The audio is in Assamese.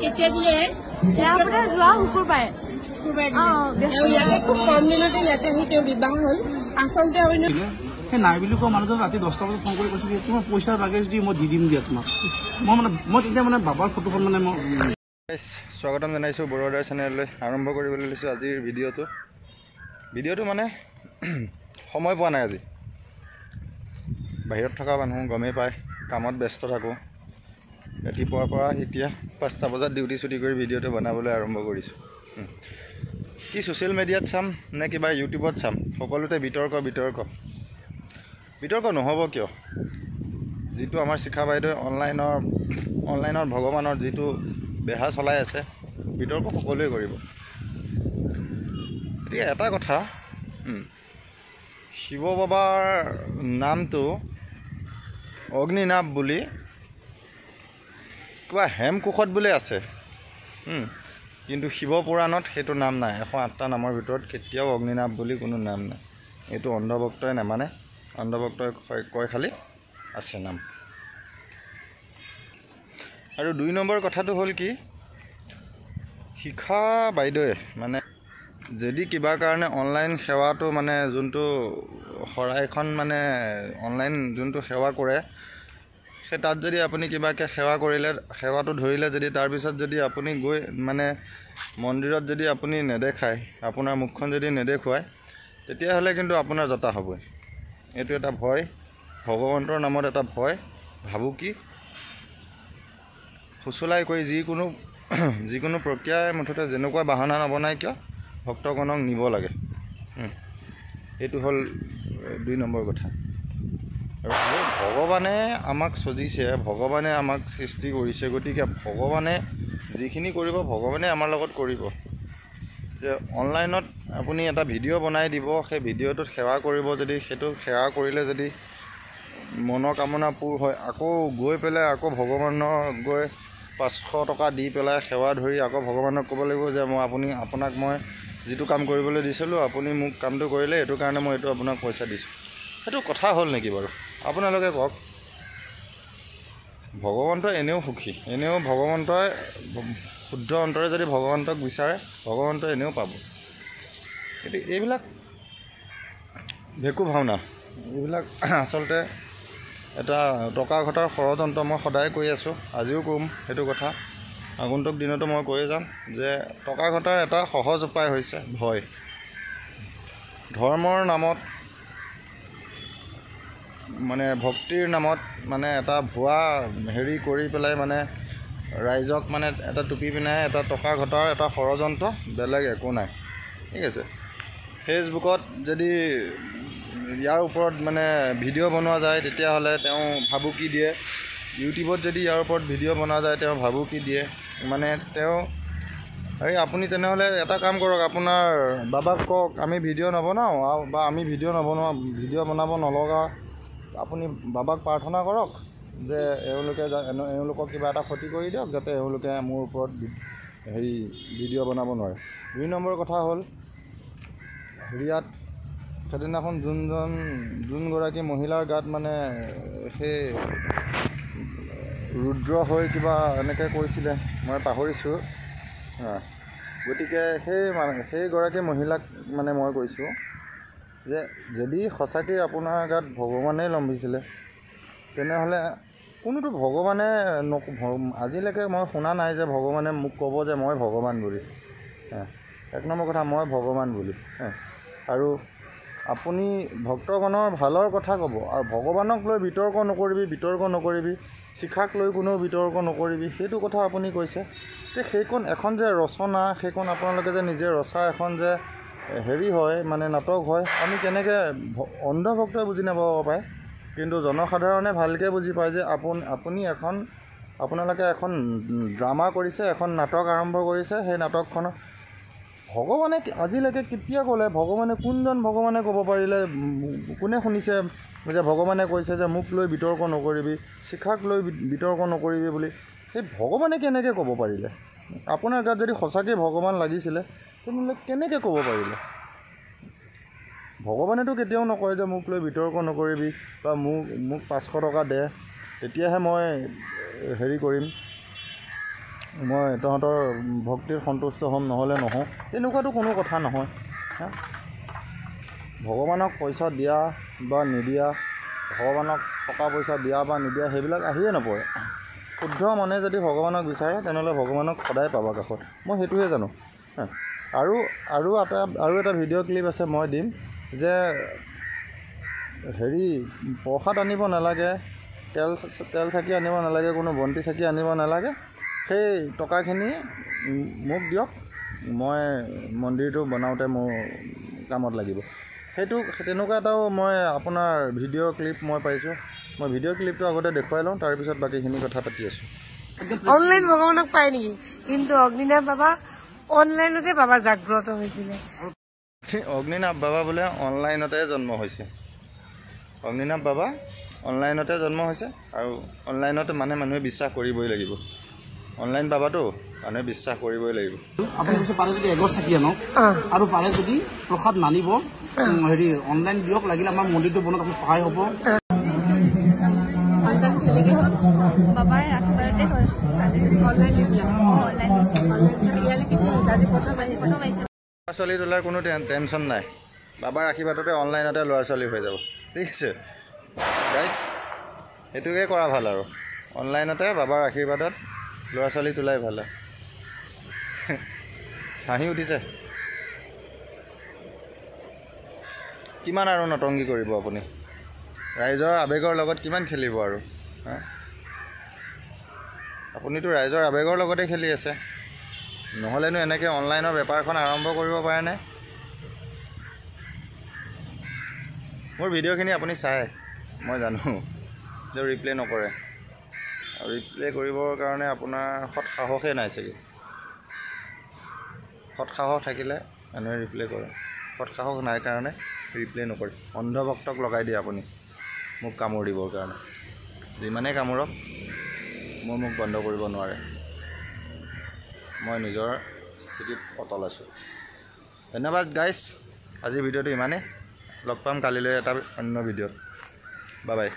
কেতিয়া দিলে আপোনাৰ যোৱা শুকুৰবাৰে ইয়াতে খুব কম দিনতে ইয়াতে আহি তেওঁ বিবাহ হ'ল আচলতে সেই নাই বুলি কোৱা মানুহজন ৰাতি 10টা বজাত ফোন কৰি কৈছোঁ কি তোমাৰ পইচা লাগে যদি মই দি দিম দিয়া তোমাক মই তেতিয়া মানে বাবাৰ ফটোখন মানে মই স্বাগতম জনাইছোঁ বড়োদাৰ চেনেললৈ আৰম্ভ কৰিবলৈ লৈছোঁ আজিৰ ভিডিঅ'টো মানে সময় পোৱা নাই আজি বাহিৰত থকা মানুহ গমেই পায় কামত ব্যস্ত থাকোঁ ৰাতিপুৱাৰ পৰা এতিয়া 5টা বজাত ডিউটি ছুটি কৰি ভিডিঅ'টো বনাবলৈ আৰম্ভ কৰিছোঁ কি ছ'চিয়েল মিডিয়াত চাম নে কিবা ইউটিউবত চাম সকলোতে বিতৰ্ক নহ'ব কিয় যিটো আমাৰ শিক্ষা বাইদেৱে অনলাইনৰ ভগৱানৰ যিটো বেহা চলাই আছে বিতৰ্ক সকলোৱে কৰিব এতিয়া এটা কথা শিৱ বাবাৰ নামটো অগ্নিনাভ বুলি কিবা হেমকোষত বোলে আছে কিন্তু শিৱ পুৰাণত সেইটো নাম নাই 108টা নামৰ ভিতৰত কেতিয়াও অগ্নিনাভ বুলি কোনো নাম নাই এইটো অন্ধভক্তই নামানে অন্ধভক্তই কয় খালি আছে নাম আৰু 2 নম্বৰ কথাটো হ'ল কি শিক্ষা বাইদেৱে মানে যদি কিবা কাৰণে অনলাইন সেৱাটো মানে যোনটো শৰাইখন মানে অনলাইন যোনটো সেৱা কৰে সেই তাত যদি আপুনি কিবাকৈ সেৱা কৰিলে সেৱাটো ধৰিলে যদি তাৰপিছত যদি আপুনি গৈ মানে মন্দিৰত যদি আপুনি নেদেখায় আপোনাৰ মুখখন যদি নেদেখুৱায় তেতিয়াহ'লে কিন্তু আপোনাৰ জতা হ'বই এইটো এটা ভয় ভগৱন্তৰ নামত এটা ভয় ভাবোঁ কি ফুচলাই কৰি যিকোনো প্ৰক্ৰিয়াই মুঠতে যেনেকুৱা বাহানা নবনায় কিয় ভক্তগণক নিব লাগে এইটো হ'ল 2 নম্বৰ কথা আৰু ভগৱানে আমাক সজিছে ভগৱানে আমাক সৃষ্টি কৰিছে গতিকে ভগৱানে যিখিনি কৰিব ভগৱানে আমাৰ লগত কৰিব যে অনলাইনত আপুনি এটা ভিডিঅ' বনাই দিব সেই ভিডিঅ'টোত সেৱা কৰিব যদি সেইটো সেৱা কৰিলে যদি মনৰ কামনা পূৰ হয় আকৌ গৈ পেলাই আকৌ ভগৱানৰ গৈ 500 টকা দি পেলাই সেৱা ধৰি আকৌ ভগৱানক ক'ব লাগিব যে আপোনাক মই যিটো কাম কৰিবলৈ দিছিলোঁ আপুনি মোক কামটো কৰিলে এইটো কাৰণে মই এইটো আপোনাক পইচা দিছোঁ সেইটো কথা হ'ল নেকি বাৰু আপোনালোকে কওক ভগৱন্ত এনেও সুখী এনেও ভগৱন্তই শুদ্ধ অন্তৰে যদি ভগৱন্তক বিচাৰে ভগৱন্তই এনেও পাব কিন্তু এইবিলাক ভেকু ভাওনা এইবিলাক আচলতে এটা টকা ঘটাৰ ষড়যন্ত্ৰ মই সদায় কৈ আছোঁ আজিও ক'ম সেইটো কথা আগন্তুক দিনতো মই কৈয়ে যাম যে টকা ঘটাৰ এটা সহজ উপায় হৈছে ভয় ধৰ্মৰ নামত মানে ভক্তিৰ নামত মানে এটা ভুৱা হেৰি কৰি পেলাই মানে ৰাইজক মানে এটা টুপি পিন্ধাই এটা টকা ঘটাৰ এটা ষড়যন্ত্ৰ বেলেগ একো নাই ঠিক আছে ফেচবুকত যদি ইয়াৰ ওপৰত মানে ভিডিঅ' বনোৱা যায় তেতিয়াহ'লে তেওঁ ভাবুকি দিয়ে ইউটিউবত যদি ইয়াৰ ওপৰত ভিডিঅ' বনোৱা যায় তেওঁ ভাবুকি দিয়ে মানে তেওঁ আপুনি তেনেহ'লে এটা কাম কৰক আপোনাৰ বাবাক কওক আমি ভিডিঅ' নবনাওঁ বা আমি ভিডিঅ' বনাব নলগা আপুনি বাবাক প্ৰাৰ্থনা কৰক যে এওঁলোকক কিবা এটা ক্ষতি কৰি দিয়ক যাতে এওঁলোকে মোৰ ওপৰত ভিডিঅ' বনাব নোৱাৰে 2 নম্বৰ কথা হ'ল হেৰিয়াত সেইদিনাখন যোনগৰাকী মহিলাৰ গাত মানে সেই ৰুদ্ৰ হৈ কিবা এনেকৈ কৈছিলে মই পাহৰিছোঁ গতিকে সেইগৰাকী মহিলাক মানে মই কৈছোঁ যে যদি সঁচাকৈ আপোনাৰ গাত ভগৱানেই লম্ভিছিলে তেনেহ'লে কোনোতো ভগৱানে আজিলৈকে মই শুনা নাই যে ভগৱানে মোক ক'ব যে মই ভগৱান বুলি 1 নম্বৰ কথা মই ভগৱান বুলি আৰু আপুনি ভক্তগণৰ ভালৰ কথা ক'ব আৰু ভগৱানক লৈ বিতৰ্ক নকৰিবি শিক্ষাক লৈ কোনো বিতৰ্ক নকৰিবি সেইটো কথা আপুনি কৈছে যে সেইখন এখন যে ৰচনা সেইখন আপোনালোকে যে নিজে ৰচা এখন যে হেৰি হয় মানে নাটক হয় আমি কেনেকৈ অন্ধভক্তই বুজি নাপাব পাৰে কিন্তু জনসাধাৰণে ভালকৈ বুজি পায় যে আপোনালোকে এখন ড্ৰামা কৰিছে এখন নাটক আৰম্ভ কৰিছে সেই নাটকখন ভগৱানে আজিলৈকে কেতিয়া ক'লে ভগৱানে কোনজন ভগৱানে ক'ব পাৰিলে কোনে শুনিছে যে ভগৱানে কৈছে যে মোক লৈ বিতৰ্ক নকৰিবি শিক্ষাক লৈ বিতৰ্ক নকৰিবি বুলি সেই ভগৱানে কেনেকৈ ক'ব পাৰিলে আপোনাৰ গাত যদি সঁচাকৈ ভগৱান লাগিছিলে তেনেহ'লে কেনেকৈ ক'ব পাৰিলে ভগৱানেতো কেতিয়াও নকয় যে মোক লৈ বিতৰ্ক নকৰিবি বা মোক 500 টকা দে তেতিয়াহে মই হেৰি কৰিম মই তহঁতৰ ভক্তিৰ সন্তুষ্ট হ'ম নহ'লে নহওঁ, তেনেকুৱাতো কোনো কথা নহয়। ভগৱানক পইচা দিয়া বা নিদিয়া, ভগৱানক টকা পইচা দিয়া বা নিদিয়া সেইবিলাক আহিয়ে নপৰে। শুদ্ধ মনে যদি ভগৱানক বিচাৰে তেনেহ'লে ভগৱানক সদায় পাবা কাষত, মই সেইটোহে জানো। আৰু এটা ভিডিঅ' ক্লিপ আছে, মই দিম যে হেৰি প্ৰসাদ আনিব নালাগে, তেল চাকি আনিব নালাগে, কোনো বন্তি চাকি আনিব নালাগে, সেই টকাখিনি মোক দিয়ক, মই মন্দিৰটো বনাওঁতে মোৰ কামত লাগিব। তেনেকুৱা এটাও মই আপোনাৰ ভিডিঅ' ক্লিপ মই পাইছোঁ। মই ভিডিঅ' ক্লিপটো আগতে দেখুৱাই লওঁ, তাৰপিছত বাকীখিনি কথা পাতি আছোঁ। অনলাইন ভগৱানক পায় নেকি? কিন্তু অগ্নিনাভ বাবা অনলাইনতে বাবা জাগ্ৰত হৈছিলে। অগ্নিনাভ বাবা বোলে অনলাইনতে জন্ম হৈছে। অগ্নিনাভ বাবা অনলাইনতে জন্ম হৈছে, আৰু অনলাইনতে মানুহে বিশ্বাস কৰিবই লাগিব। অনলাইন বাবাটো মানুহে বিশ্বাস কৰিবই লাগিব। আপুনি কৈছে পাৰে যদি এগছ চাকি আনক, আৰু পাৰে যদি প্ৰসাদ নানিব, হেৰি অনলাইন দিয়ক, লাগিলে আমাৰ মন্দিৰটো বনাত আপোনাৰ সহায় হ'ব। বাবাৰ আশীৰ্বাদতে হ'ল। অনলাইন দিছিলে, ল'ৰা ছোৱালী তোলাৰ কোনো টেনশ্যন নাই, বাবাৰ আশীৰ্বাদতে অনলাইনতে ল'ৰা ছোৱালী হৈ যাব। ঠিক আছে গাইজ, সেইটোকে কৰা ভাল আৰু অনলাইনতে বাবাৰ আশীৰ্বাদত ল'ৰা ছোৱালী তোলাই ভাল। হাঁহি উঠিছে। কিমান আৰু নটংগী কৰিব আপুনি, ৰাইজৰ আৱেগৰ লগত কিমান খেলিব আৰু। আপুনিতো ৰাইজৰ আৱেগৰ লগতে খেলি আছে, নহ'লেনো এনেকৈ অনলাইনৰ বেপাৰখন আৰম্ভ কৰিব পাৰেনে? মোৰ ভিডিঅ'খিনি আপুনি চায়, মই জানো যে ৰিপ্লে নকৰে, আৰু ৰিপ্লে কৰিবৰ কাৰণে আপোনাৰ সৎ সাহসেই নাই চাগে। সৎ সাহস থাকিলে মানুহে ৰিপ্লে কৰে, সৎ সাহস নাই কাৰণে ৰিপ্লে নকৰে। অন্ধভক্তক লগাই দিয়ে আপুনি মোক কামোৰ দিবৰ কাৰণে। যিমানেই কামোৰক মোৰ মোক বন্ধ কৰিব নোৱাৰে, মই নিজৰ স্থিতিত অটল আছোঁ। ধন্যবাদ গাইজ, আজিৰ ভিডিঅ'টো ইমানেই। লগ পাম কালিলৈ এটা অন্য ভিডিঅ'ত। Bye bye.